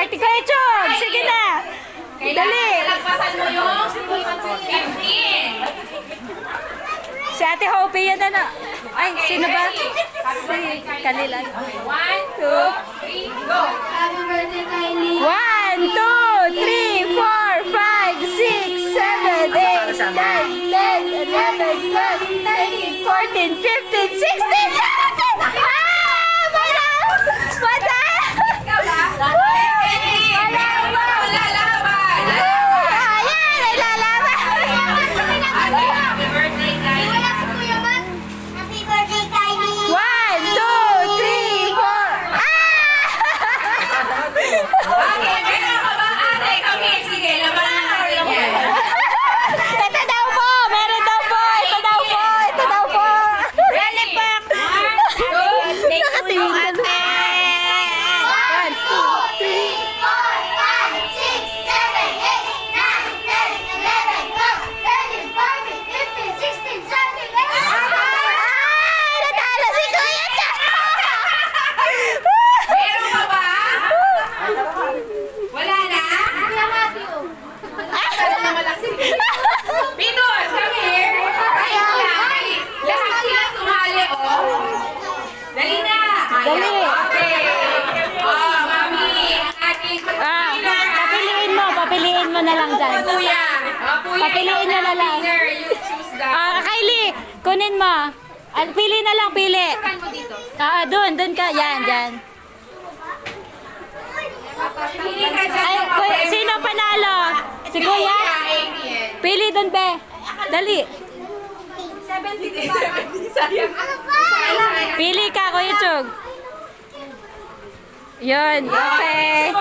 40 kayo, Chog. Sige na. Dali. Lagpasan mo yung 15. Si Ate Hope yan na. Ay, sino ba? Si kanila. 1, 2, 3, go! 1, 2, 3, 4, 5, 6, 7, 8, 9, 10, 11, 12, 13, 14, 15, 16, 17! Ah! Wala! Wala! Wala laban! Ayan! Ay lalaban! Happy birthday, Kylie! 1, 2, 3, 4! Ah! Okay, meron ka ba, ate? Kami, sige, laban na natin yan. Ito daw po! Meron daw po! Ito daw po! Ito daw po! Ready? 1, 2, Nakatingin ka na. 1, 2, 3, 4, 5, 6, 7, 8, 9, 10, 11, 12, 13, 14, 15, 16, 17, 18! Natalo si Kuya Cha! meron ka ba? Wala na? Pinos, come here. Ay, wala. Lahat sila sumali, oh. Dali na. Dali. Okay. Oh, mami, ang ating Ah, winner. papiliin mo na lang dyan. Kuya. Oh, kuya, Papiliin ikaw mo na lang. winner. You choose the... Kylie, kunin mo. Pili na lang, pili. Saan mo dito? Doon ka. Yan, dyan. Pili ka dyan. Ay, sino panalo? Si Kuya? Amy. Pili doon, be. Dali. 70, sayang. Pili ka, Kuya Chog. Yun, okay.